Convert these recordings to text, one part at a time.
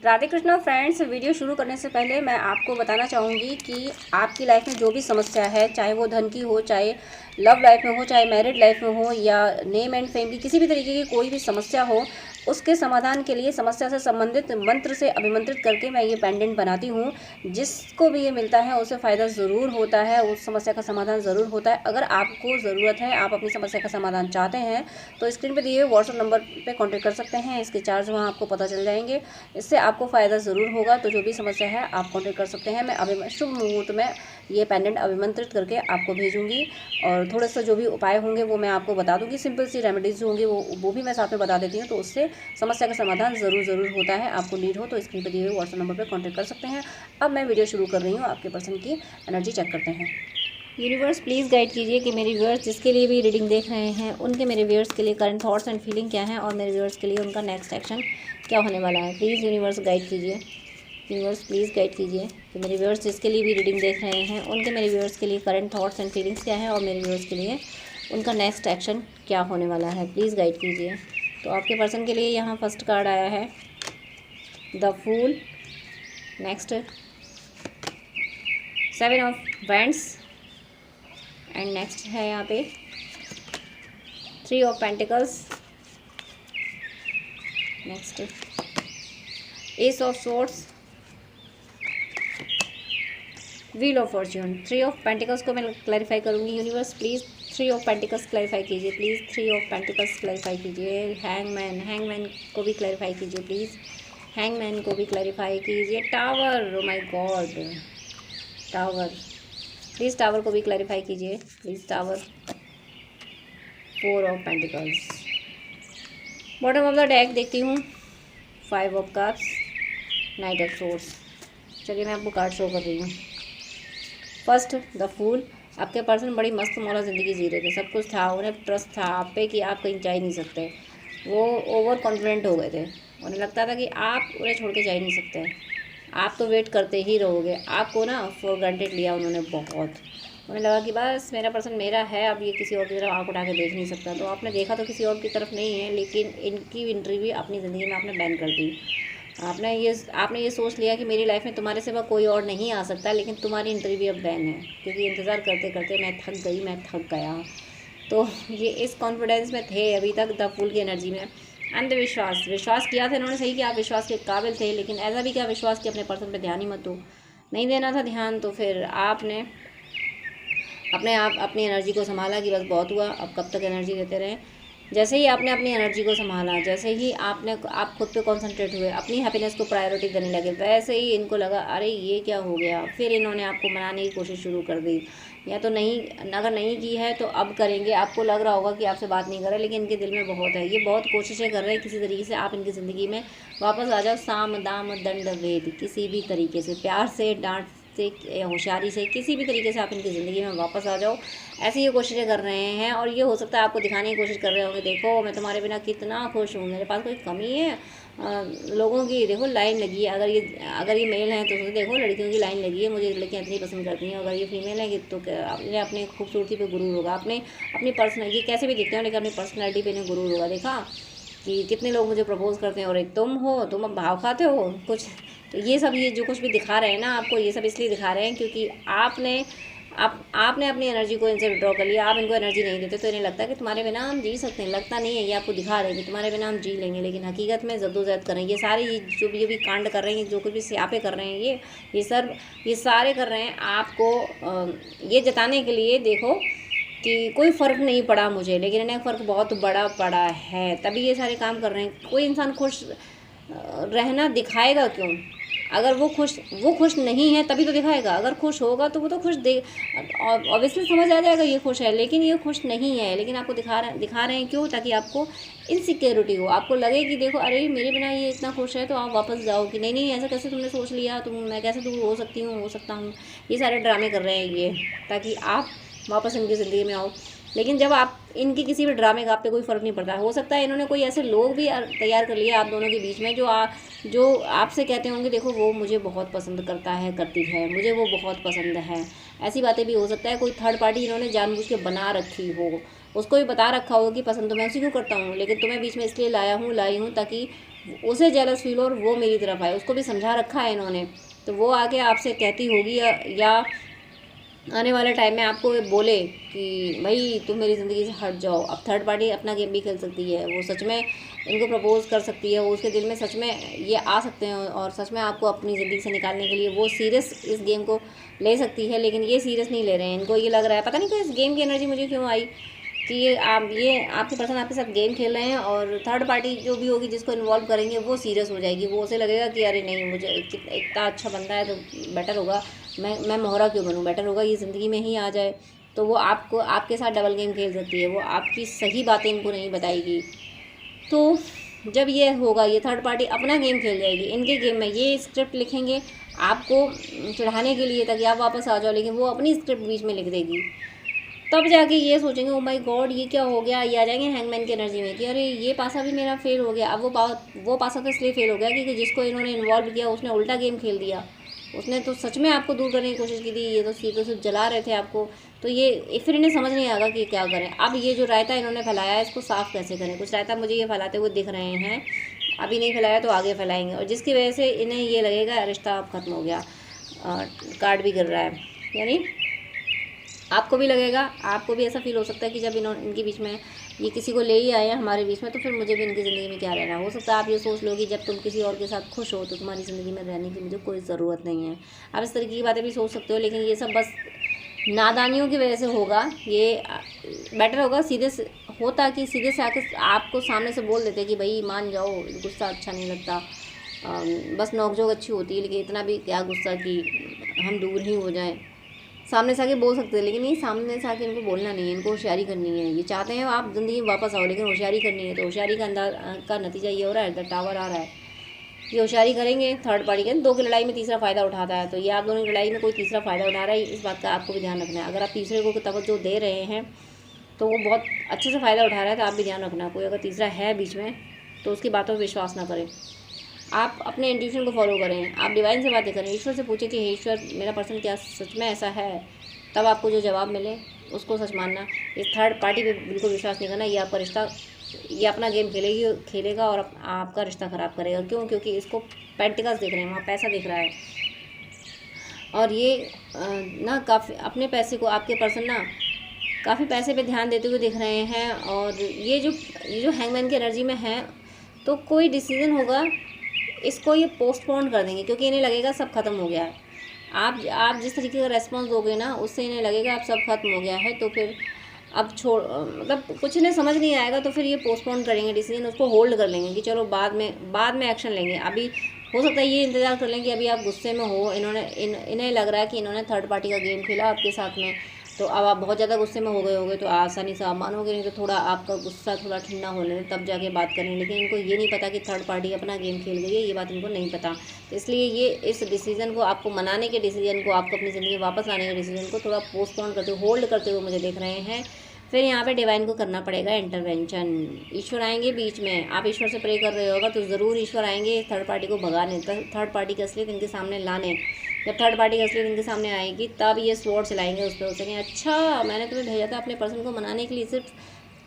Radhe Krishna friends. Video शुरू करने से पहले मैं आपको बताना चाहूँगी कि आपकी लाइफ में जो भी समस्या है, चाहे वो धन की हो, चाहे लव लाइफ में हो, चाहे मैरिड लाइफ में हो, या नेम एंड फेम की किसी भी तरीके की कोई भी समस्या हो, उसके समाधान के लिए समस्या से संबंधित मंत्र से अभिमंत्रित करके मैं ये पेंडेंट बनाती हूँ। जिसको भी ये मिलता है उसे फ़ायदा ज़रूर होता है, उस समस्या का समाधान ज़रूर होता है। अगर आपको ज़रूरत है, आप अपनी समस्या का समाधान चाहते हैं, तो स्क्रीन पर दिए हुए व्हाट्सअप नंबर पर कॉन्टैक्ट कर सकते हैं। इसके चार्ज वहाँ आपको पता चल जाएंगे। इससे आपको फ़ायदा ज़रूर होगा। तो जो भी समस्या है आप कॉन्टेक्ट कर सकते हैं। मैं अभी शुभ मुहूर्त में ये पेंडेंट अभिमंत्रित करके आपको भेजूंगी, और थोड़ा सा जो भी उपाय होंगे वो मैं आपको बता दूंगी। सिंपल सी रेमेडीज़ होंगी वो भी मैं साथ में बता देती हूँ, तो उससे समस्या का समाधान ज़रूर होता है। आपको नीड हो तो स्क्रीन पर दिए हुए व्हाट्सएप नंबर पर कॉन्टैक्ट कर सकते हैं। अब मैं वीडियो शुरू कर रही हूँ। आपके पर्सन की एनर्जी चेक करते हैं। यूनिवर्स प्लीज़ गाइड कीजिए कि मेरे व्यूअर्स जिसके लिए भी रीडिंग देख रहे हैं, उनके मेरे व्यूअर्स के लिए करंट थॉट्स एंड फीलिंग क्या है, और मेरे व्यूअर्स के लिए उनका नेक्स्ट एक्शन क्या होने वाला है। प्लीज़ यूनिवर्स गाइड कीजिए। व्यूअर्स प्लीज़ गाइड कीजिए कि मेरे व्यूअर्स जिसके लिए भी रीडिंग देख रहे हैं, उनके मेरे व्यूअर्स के लिए करंट थॉट्स एंड फीलिंग्स क्या है, और मेरे व्यूअर्स के लिए उनका नेक्स्ट एक्शन क्या होने वाला है। प्लीज़ गाइड कीजिए। तो आपके पर्सन के लिए यहाँ फर्स्ट कार्ड आया है the fool, next 7 of wands, and next है यहाँ पे 3 of pentacles, next ace of swords, wheel of fortune. 3 of pentacles को मैं क्लैरिफाई करूँगी। Universe please 3 of pentacles clarify कीजिए। प्लीज़ 3 ऑफ पेंटिकल्स क्लैरिफाई कीजिए। हैंगमैन को भी क्लैरिफाई कीजिए। प्लीज़ हैंगमैन को भी क्लैरिफाई कीजिए। Tower, oh my god, tower, please tower को भी क्लैरिफाई कीजिए। Please tower. 4 of pentacles. Bottom of the deck देखती हूँ 5 of cups, knight of swords. चलिए मैं आपको कार्ड शो कर रही हूँ। First the fool. आपके पर्सन बड़ी मस्त मौला ज़िंदगी जी रहे थे, सब कुछ था, उन्हें ट्रस्ट था आप पे कि आप कहीं जा ही नहीं सकते। वो ओवर कॉन्फिडेंट हो गए थे, उन्हें लगता था कि आप उन्हें छोड़ के जा ही नहीं सकते, आप तो वेट करते ही रहोगे। आपको ना फॉर ग्रांटेड लिया उन्होंने बहुत। उन्हें लगा कि बस मेरा पर्सन मेरा है, अब ये किसी और की तरफ आँख उठा के देख नहीं सकता। तो आपने देखा तो किसी और की तरफ नहीं है, लेकिन इनकी एंट्री भी अपनी ज़िंदगी में आपने बैन कर दी। आपने ये सोच लिया कि मेरी लाइफ में तुम्हारे सिवा कोई और नहीं आ सकता, लेकिन तुम्हारी एंट्री भी अब बैन है, क्योंकि इंतज़ार करते करते मैं थक गई, मैं थक गया। तो ये इस कॉन्फिडेंस में थे अभी तक द फूल की एनर्जी में। अंधविश्वास, विश्वास किया था इन्होंने, सही कि आप विश्वास के काबिल थे, लेकिन ऐसा भी क्या विश्वास कि अपने पर्सन पे ध्यान ही मत दो, नहीं देना था ध्यान। तो फिर आपने अपने आप अपनी एनर्जी को संभाला कि बस बहुत हुआ, अब कब तक एनर्जी देते रहें। जैसे ही आपने अपनी एनर्जी को संभाला, जैसे ही आप खुद पे कंसंट्रेट हुए, अपनी हैप्पीनेस को प्रायोरिटी देने लगे, वैसे ही इनको लगा अरे ये क्या हो गया। फिर इन्होंने आपको मनाने की कोशिश शुरू कर दी, या तो नहीं, अगर नहीं की है तो अब करेंगे। आपको लग रहा होगा कि आपसे बात नहीं कर रहे, लेकिन इनके दिल में बहुत है, ये बहुत कोशिशें कर रहे हैं किसी तरीके से आप इनकी ज़िंदगी में वापस आ जाओ। साम दाम दंड भेद, किसी भी तरीके से, प्यार से, डांट से, होशियारी से, किसी भी तरीके से आप इनकी ज़िंदगी में वापस आ जाओ, ऐसी ये कोशिशें कर रहे हैं। और ये हो सकता है आपको दिखाने की कोशिश कर रहे होंगे, देखो मैं तुम्हारे बिना कितना खुश हूँ, मेरे पास कोई कमी है। लोगों की देखो लाइन लगी है, अगर ये मेल हैं तो देखो लड़कियों की लाइन लगी है, मुझे लड़कियाँ इतनी पसंद करती हैं। अगर ये फीमेल है तो इन्हें अपनी खूबसूरती पे गुरूर होगा, अपनी पर्सनल, कैसे भी दिखते हो लेकिन अपनी पर्सनैलिटी पे इन्हें गुरूर होगा। देखा कि कितने लोग मुझे प्रपोज करते हैं, और एक तुम हो, तुम अब भाव खाते हो कुछ। तो ये सब, ये जो कुछ भी दिखा रहे हैं ना आपको, ये सब इसलिए दिखा रहे हैं क्योंकि आपने अपनी एनर्जी को इनसे विड्रॉ कर लिया। आप इनको एनर्जी नहीं देते, तो इन्हें लगता है कि तुम्हारे बिना हम जी सकते हैं। लगता नहीं है, ये आपको दिखा रहे हैं कि तुम्हारे बिना हम जी लेंगे, लेकिन हकीकत में जद्दोजहद कर रहे हैं। ये सारी जो भी कांड कर रहे हैं, जो कुछ भी स्यापे कर रहे हैं, ये सारे कर रहे हैं आपको ये जताने के लिए, देखो कि कोई फ़र्क नहीं पड़ा मुझे, लेकिन इन्हें फ़र्क बहुत बड़ा पड़ा है, तभी ये सारे काम कर रहे हैं। कोई इंसान खुश रहना दिखाएगा क्यों? अगर वो खुश नहीं है तभी तो दिखाएगा। अगर खुश होगा तो वो तो खुश दे, ऑब्वियसली समझ आ जाएगा ये खुश है, लेकिन ये खुश नहीं है। लेकिन आपको दिखा रहे हैं क्यों? ताकि आपको इनसिक्योरिटी हो, आपको लगे कि देखो अरे मेरे बिना ये इतना खुश है, तो आप वापस जाओ कि नहीं नहीं ऐसा कैसे तुमने सोच लिया, मैं कैसे दूर हो सकती हूँ, हो सकता हूँ। ये सारे ड्रामे कर रहे हैं ये, ताकि आप वापस इनकी ज़िंदगी में आओ। लेकिन जब आप इनके किसी भी ड्रामे का आप पे कोई फ़र्क नहीं पड़ता। हो सकता है इन्होंने कोई ऐसे लोग भी तैयार कर लिए आप दोनों के बीच में, जो आपसे कहते होंगे देखो वो मुझे बहुत पसंद करता है, करती है, मुझे वो बहुत पसंद है। ऐसी बातें भी हो सकता है। कोई थर्ड पार्टी इन्होंने जानबूझ के बना रखी हो, उसको भी बता रखा हो कि पसंद तो मैं उसी को करता हूँ, लेकिन तुम्हें बीच में इसलिए लाई हूँ ताकि उसे जेलस फील हो और वो मेरी तरफ आए, उसको भी समझा रखा है इन्होंने, तो वो आके आपसे कहती होगी या आने वाले टाइम में आपको बोले कि भाई तुम मेरी ज़िंदगी से हट जाओ। अब थर्ड पार्टी अपना गेम भी खेल सकती है, वो सच में इनको प्रपोज़ कर सकती है, वो उसके दिल में सच में ये आ सकते हैं और सच में आपको अपनी ज़िंदगी से निकालने के लिए वो सीरियस इस गेम को ले सकती है, लेकिन ये सीरियस नहीं ले रहे हैं। इनको ये लग रहा है, पता नहीं क्यों इस गेम की एनर्जी मुझे क्यों आई कि ये आपके पर्सन आपके साथ गेम खेल रहे हैं और थर्ड पार्टी जो भी होगी जिसको इन्वॉल्व करेंगे वो सीरियस हो जाएगी। वो उसे लगेगा कि अरे नहीं, मुझे इतना अच्छा बंदा है तो बेटर होगा मैं मोहरा क्यों बनूं, बेटर होगा ये ज़िंदगी में ही आ जाए। तो वो आपको आपके साथ डबल गेम खेल सकती है, वो आपकी सही बातें इनको नहीं बताएगी। तो जब ये होगा, ये थर्ड पार्टी अपना गेम खेल जाएगी, इनके गेम में ये स्क्रिप्ट लिखेंगे आपको चढ़ाने के लिए ताकि आप वापस आ जाओ, लेकिन वो अपनी स्क्रिप्ट बीच में लिख देगी। तब जाके ये सोचेंगे ओ माय गॉड ये क्या हो गया, ये आ जाएंगे हैंगमैन की एनर्जी में कि अरे ये पासा भी मेरा फेल हो गया। अब वो पासा तो इसलिए फेल हो गया क्योंकि जिसको इन्होंने इन्वॉल्व किया उसने उल्टा गेम खेल दिया, उसने तो सच में आपको दूर करने की कोशिश की थी, ये तो सीधे सिर्फ जला रहे थे आपको। तो ये फिर इन्हें समझ नहीं आएगा कि क्या करें। अब ये जो रायता इन्होंने फैलाया है इसको साफ़ कैसे करें। कुछ रायता मुझे ये फैलाते हुए दिख रहे हैं, अभी नहीं फैलाया तो आगे फैलाएंगे, और जिसकी वजह से इन्हें ये लगेगा रिश्ता अब ख़त्म हो गया। कार्ड भी गिर रहा है, यानी आपको भी लगेगा, आपको भी ऐसा फील हो सकता है कि जब इनके बीच में ये किसी को ले ही आए हैं हमारे बीच में, तो फिर मुझे भी इनकी ज़िंदगी में क्या रहना। हो सकता है आप ये सोच लो कि जब तुम किसी और के साथ खुश हो तो तुम्हारी ज़िंदगी में रहने की मुझे कोई ज़रूरत नहीं है। आप इस तरीके की बातें भी सोच सकते हो, लेकिन ये सब बस नादानियों की वजह से होगा। ये बेटर होगा सीधे से होता कि सीधे से आके आपको सामने से बोल देते कि भाई मान जाओ, गुस्सा अच्छा नहीं लगता, बस नोकझोंक अच्छी होती है, लेकिन इतना भी क्या गुस्सा कि हम दूर ही हो जाएं। सामने से आके बोल सकते हैं, लेकिन नहीं, सामने से आके इनको बोलना नहीं है, इनको होशियारी करनी है। ये चाहते हैं आप ज़िंदगी में वापस आओ, लेकिन होशियारी करनी है। तो होशियारी का नतीजा ये हो रहा है, द टावर आ रहा है। ये होशियारी करेंगे थर्ड पार्टी के, दो की लड़ाई में तीसरा फ़ायदा उठाता है, तो ये आप दोनों की लड़ाई में कोई तीसरा फ़ायदा उठा रहा है, इस बात का आपको भी ध्यान रखना है। अगर आप तीसरे को तवज्जो दे रहे हैं तो वो बहुत अच्छे से फ़ायदा उठा रहा है, तो आप भी ध्यान रखना। कोई अगर तीसरा है बीच में तो उसकी बातों पर विश्वास ना करें, आप अपने इंट्यूशन को फॉलो करें, आप डिवाइन से बातें करें, ईश्वर से पूछें कि हे ईश्वर मेरा पर्सन क्या सच में ऐसा है, तब आपको जो जवाब मिले उसको सच मानना। इस थर्ड पार्टी पे बिल्कुल विश्वास नहीं करना। ये आपका रिश्ता, ये अपना गेम खेलेगा और आपका रिश्ता ख़राब करेगा। क्यों? क्योंकि इसको पेंटिकल्स दिख रहे हैं, वहाँ पैसा दिख रहा है, और ये ना काफ़ी अपने पैसे को, आपके पर्सन ना काफ़ी पैसे पे ध्यान देते हुए दिख रहे हैं। और ये जो हैंगमैन की एनर्जी में है, तो कोई डिसीज़न होगा इसको ये पोस्टपोन कर देंगे, क्योंकि इन्हें लगेगा सब खत्म हो गया है। आप जिस तरीके का रेस्पॉन्स दोगे ना, उससे इन्हें लगेगा अब सब खत्म हो गया है, तो फिर अब मतलब कुछ इन्हें समझ नहीं आएगा, तो फिर ये पोस्टपोन करेंगे डिसीजन, उसको होल्ड कर लेंगे कि चलो बाद में एक्शन लेंगे। अभी हो सकता है ये इंतज़ार कर लें कि अभी आप गुस्से में हो, इन्हें लग रहा है कि इन्होंने थर्ड पार्टी का गेम खेला आपके साथ में, तो अब आप बहुत ज़्यादा गुस्से में हो गए होगे, तो आसानी से आप मानोगे नहीं, तो थोड़ा आपका गुस्सा थोड़ा ठंडा होने दें तब जाके बात करें। लेकिन इनको ये नहीं पता कि थर्ड पार्टी अपना गेम खेल गई है, ये बात इनको नहीं पता। तो इसलिए ये इस डिसीज़न को, आपको मनाने के डिसीज़न को, आपको अपनी ज़िंदगी में वापस लाने के डिसीज़न को थोड़ा पोस्टपोन करते हुए, होल्ड करते हुए मुझे देख रहे हैं। फिर यहाँ पे डिवाइन को करना पड़ेगा इंटरवेंशन। ईश्वर आएंगे बीच में, आप ईश्वर से प्रे कर रहे होगा तो ज़रूर ईश्वर आएंगे थर्ड पार्टी को भगाने, थर्ड पार्टी की असलियत इनके सामने लाने। जब थर्ड पार्टी की असलियत इनके सामने आएगी तब ये स्वॉर्ड चलाएंगे उस पर, उसे अच्छा मैंने तुम्हें भेजा था अपने पर्सन को मनाने के लिए, सिर्फ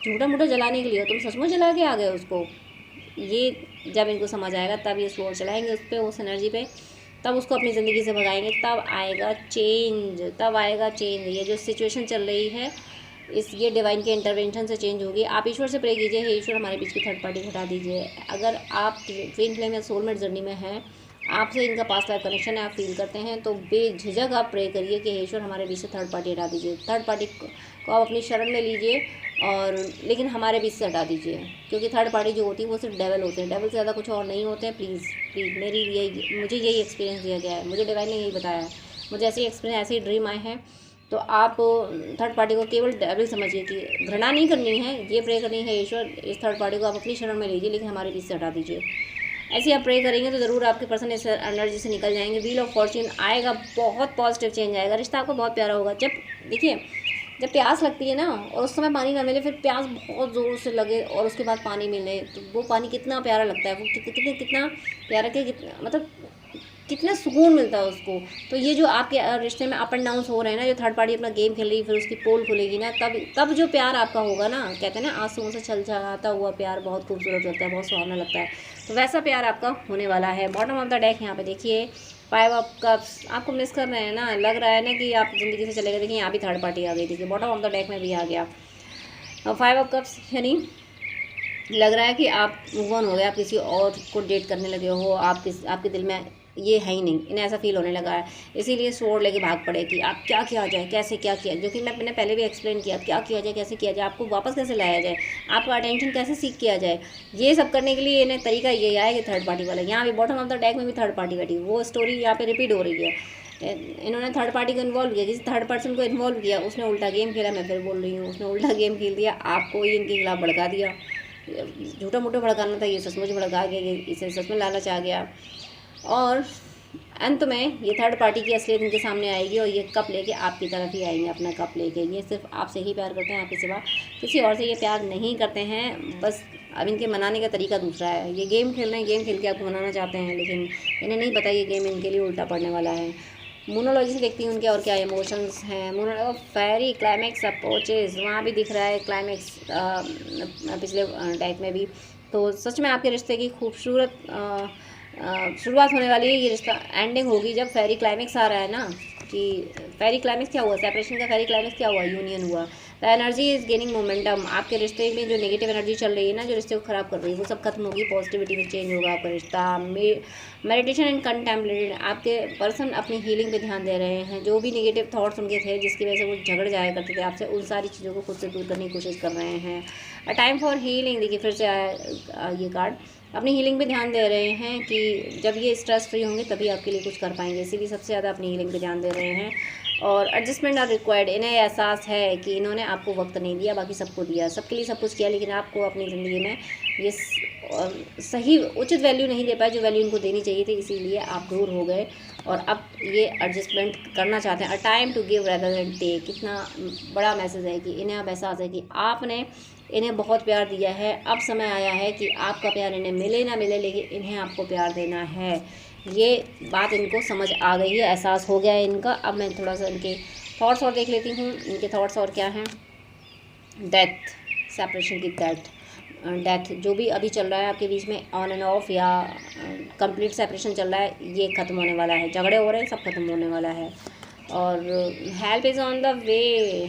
झूठा मूठा जलाने के लिए, तुम सचमुच जला के आ गए उसको। ये जब इनको समझ आएगा तब ये स्वॉर्ड चलाएंगे उस पर, उस एनर्जी पे, तब उसको अपनी ज़िंदगी से भगाएंगे, तब आएगा चेंज। ये जो सिचुएशन चल रही है ये डिवाइन के इंटरवेंशन से चेंज होगी। आप ईश्वर से प्रे कीजिए, हे ईश्वर हमारे बीच की थर्ड पार्टी हटा दीजिए। अगर आप ट्विन फ्लेम या सोलमेट जर्नी में हैं, आपसे इनका पास्ट लाइफ कनेक्शन है, आप फील करते हैं, तो बेझिझक आप प्रे करिए कि हे ईश्वर हमारे बीच से थर्ड पार्टी हटा दीजिए। थर्ड पार्टी को आप अपनी शरण में लीजिए, और लेकिन हमारे बीच से हटा दीजिए, क्योंकि थर्ड पार्टी जो होती है वो सिर्फ डेवल होते हैं, डेवल से ज़्यादा कुछ और नहीं होते हैं। प्लीज़ मुझे यही एक्सपीरियंस दिया गया है, मुझे डिवाइन ने यही बताया है, मुझे ऐसे ही एक्सपीरियंस, ऐसे ही ड्रीम आए हैं। तो आप थर्ड पार्टी को केवल डेविल समझिए, कि घृणा नहीं करनी है, ये प्रे करनी है ईश्वर इस थर्ड पार्टी को आप अपनी शरण में लीजिए, लेकिन हमारे बीच से हटा दीजिए। ऐसे आप प्रे करेंगे तो ज़रूर आपके पर्सन इस एनर्जी से निकल जाएंगे। व्हील ऑफ फॉर्च्यून आएगा, बहुत पॉजिटिव चेंज आएगा, रिश्ता आपको बहुत प्यारा होगा। जब प्यास लगती है ना और उस समय पानी ना मिले, फिर प्यास बहुत ज़ोर से लगे और उसके बाद पानी मिले, तो वो पानी कितना प्यारा लगता है, वो कितना प्यारा, कि मतलब कितना सुकून मिलता है उसको। तो ये जो आपके रिश्ते में अप एंड डाउन हो रहे हैं ना, जो थर्ड पार्टी अपना गेम खेल रही है, फिर उसकी पोल खुलेगी ना, तब जो प्यार आपका होगा ना, कहते हैं ना आंसुओं से छलछलाता हुआ प्यार बहुत खूबसूरत लगता है, बहुत सुहावना लगता है। तो वैसा प्यार आपका होने वाला है। बॉटम ऑफ द डेक यहाँ पे देखिए 5 ऑफ कप्स। आपको मिस कर रहे हैं ना, लग रहा है ना कि आप ज़िंदगी से चले गए। देखिए यहाँ भी थर्ड पार्टी आ गई। देखिए बॉटम ऑफ द डेक में भी आ गया 5 ऑफ कप्स, यानी लग रहा है कि आप मूव ऑन हो गए, आप किसी और को डेट करने लगे हो, आपके दिल में ये है ही नहीं, इन्हें ऐसा फील होने लगा है। इसीलिए स्वॉर्ड लेके भाग पड़े कि आप क्या किया जाए, कैसे क्या किया, जो कि मैंने पहले भी एक्सप्लेन किया, क्या किया जाए, कैसे किया जाए, आपको वापस कैसे लाया जाए, आपका अटेंशन कैसे सीख किया जाए। ये सब करने के लिए इन्हें तरीका यही आया कि थर्ड पार्टी वाला। यहाँ भी बॉटम ऑफ द डेक में भी थर्ड पार्टी बैठी, वो स्टोरी यहाँ पे रिपीट हो रही है। इन्होंने थर्ड पार्टी को इन्वॉल्व किया, किसी थर्ड पर्सन को इन्वॉल्व किया, उसने उल्टा गेम खेला। मैं फिर बोल रही हूँ, उसने उल्टा गेम खेल दिया, आपको ही इनके खिलाफ भड़का दिया। झूठा मूठा भड़काना था, ये सचमुच भड़का गया, इसे सच में लालच आ गया। और अंत में ये थर्ड पार्टी की असलियत इनके सामने आएगी और ये कप लेके आपकी तरफ ही आएंगे, अपना कप लेके। ये सिर्फ आपसे ही प्यार करते हैं, आपके सिवा किसी और से ये प्यार नहीं करते हैं। बस अब इनके मनाने का तरीका दूसरा है। ये गेम खेल रहे हैं, गेम खेल के आपको मनाना चाहते हैं, लेकिन इन्हें नहीं पता ये गेम इनके लिए उल्टा पड़ने वाला है। मोनोलॉजी से देखती हूँ उनके और क्या इमोशंस हैं। फेरी क्लाइमैक्स अप्रोचेज, वहाँ भी दिख रहा है क्लाइमैक्स पिछले डेक में भी। तो सच में आपके रिश्ते की खूबसूरत शुरुआत होने वाली है। ये रिश्ता एंडिंग होगी जब फेरी क्लाइमैक्स आ रहा है ना, कि फेरी क्लाइमैक्स क्या हुआ, सेपरेशन का फेरी क्लाइमैक्स क्या हुआ, यूनियन हुआ। The energy is gaining momentum. आपके रिश्ते में जो नेगेटिव एनर्जी चल रही है ना, जो रिश्ते को ख़राब कर रही है, वो सब खत्म होगी, पॉजिटिविटी में चेंज होगा आपका रिश्ता। मेडिटेशन एंड कंटेम्पलेशन, आपके पर्सन अपनी हीलिंग पे ध्यान दे रहे हैं। जो भी नेगेटिव थॉट्स उनके थे, जिसकी वजह से वो झगड़ जाया करते थे आपसे, उन सारी चीज़ों को खुद से दूर करने की कोशिश कर रहे हैं। अ टाइम फॉर हीलिंग, देखिए फिर से आया ये कार्ड। अपनी हीलिंग पे ध्यान दे रहे हैं कि जब ये स्ट्रेस फ्री होंगे तभी आपके लिए कुछ कर पाएंगे, इसीलिए सबसे ज़्यादा अपनी हीलिंग पे ध्यान दे रहे हैं। और एडजस्टमेंट आर रिक्वायर्ड, इन्हें एहसास है कि इन्होंने आपको वक्त नहीं दिया, बाकी सबको दिया, सबके लिए सब कुछ किया, लेकिन आपको अपनी ज़िंदगी में ये सही उचित वैल्यू नहीं दे पाए जो वैल्यू इनको देनी चाहिए थी, इसीलिए आप दूर हो गए और अब ये एडजस्टमेंट करना चाहते हैं। A time to give rather than take, कितना बड़ा मैसेज है कि इन्हें अब एहसास है कि आपने इन्हें बहुत प्यार दिया है, अब समय आया है कि आपका प्यार इन्हें मिले ना मिले, लेकिन इन्हें आपको प्यार देना है। ये बात इनको समझ आ गई है, एहसास हो गया है इनका। अब मैं थोड़ा सा इनके थॉट्स और देख लेती हूँ। इनके थॉट्स और क्या हैं। डेथ, सेपरेशन की डेथ जो भी अभी चल रहा है आपके बीच में, ऑन एंड ऑफ या कंप्लीट सेपरेशन चल रहा है, ये ख़त्म होने वाला है। झगड़े हो रहे हैं, सब खत्म होने वाला है। और help is on the way,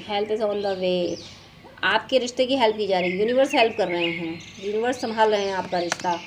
help is on the way, आपके रिश्ते की हेल्प की जा रही है, यूनिवर्स हेल्प कर रहे हैं, यूनिवर्स संभाल रहे हैं आपका रिश्ता।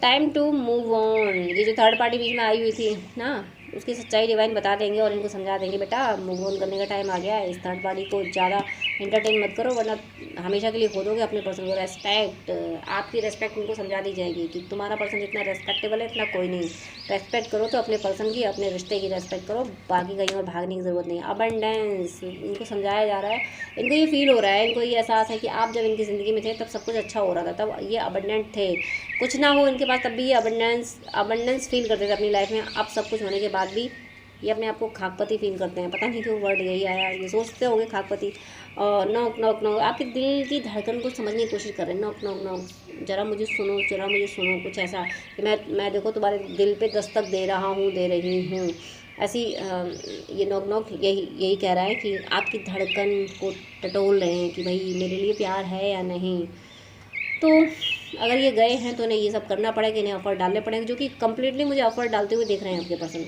टाइम टू मूव ऑन, ये जो थर्ड पार्टी बीच में आई हुई थी ना, उसकी सच्चाई डिवाइन बता देंगे और इनको समझा देंगे, बेटा मूव ऑन करने का टाइम आ गया है, इस थर्ड पार्टी को ज़्यादा एंटरटेन मत करो, वरना हमेशा के लिए खो दोगे अपने पर्सन को। रेस्पेक्ट, आपकी रेस्पेक्ट उनको समझा दी जाएगी कि तुम्हारा पर्सन जितना रेस्पेक्टेबल है इतना कोई नहीं। रेस्पेक्ट करो तो अपने पर्सन की, अपने रिश्ते की रेस्पेक्ट करो, बाकी कहीं और भागने की ज़रूरत नहीं। अबंडेंस, इनको समझाया जा रहा है, इनको ये फील हो रहा है, इनको ये एहसास है कि आप जब इनकी ज़िंदगी में थे तब सब कुछ अच्छा हो रहा था, तब ये अबंडेंट थे। कुछ ना हो इनके पास तब भी ये अबंडेंस फील करते थे अपनी लाइफ में। अब सब कुछ होने के बाद भी ये अपने आप को खाकपति फील करते हैं, पता नहीं क्यों वर्ड यही आया, ये सोचते होंगे खाकपति। और नॉक नॉक नॉक, आपके दिल की धड़कन को समझने की कोशिश कर रहे हैं। नॉक नॉक नॉक, ज़रा मुझे सुनो, ज़रा मुझे सुनो, कुछ ऐसा कि मैं देखो तुम्हारे दिल पे दस्तक दे रहा हूँ, दे रही हूँ, ऐसी ये नॉक नॉक यही कह रहा है कि आपकी धड़कन को टटोल रहे हैं कि भाई मेरे लिए प्यार है या नहीं। तो अगर ये गए हैं तो इन्हें ये सब करना पड़ेगा, इन्हें ऑफर डालने पड़ेंगे, जो कि कम्प्लीटली मुझे ऑफर डालते हुए दिख रहे हैं आपके पर्सन।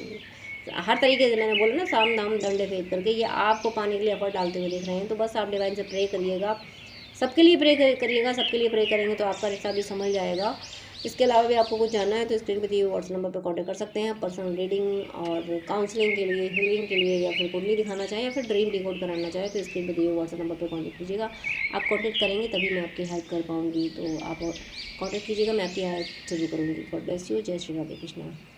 हर तरीके से, मैंने बोला ना, साम दाम दंडे भेद करके ये आपको पाने के लिए एफर्ट डालते हुए दिख रहे हैं। तो बस आप डिवाइन से प्रे करिएगा, सबके लिए प्रे करिएगा, सबके लिए प्रे करेंगे तो आपका रिश्ता भी संभल जाएगा। इसके अलावा भी आपको कुछ जानना है तो स्क्रीन पर दिए व्हाट्सएप नंबर पर कॉन्टैक्ट कर सकते हैं। पर्सनल रीडिंग और काउंसलिंग के लिए, हीलिंग के लिए, या फिर कुंडली दिखाना चाहें या फिर ड्रीम डिकोड कराना चाहें तो स्क्रीन पर दिए व्हाट्सएप नंबर पर कॉन्टैक्ट कीजिएगा। आप कॉन्टैक्ट करेंगे तभी मैं आपकी हेल्प कर पाऊँगी, तो आप कॉन्टैक्ट कीजिएगा, मैं आपकी हेल्प जरूर करूँगी। God bless you. जय श्री राधे कृष्णा।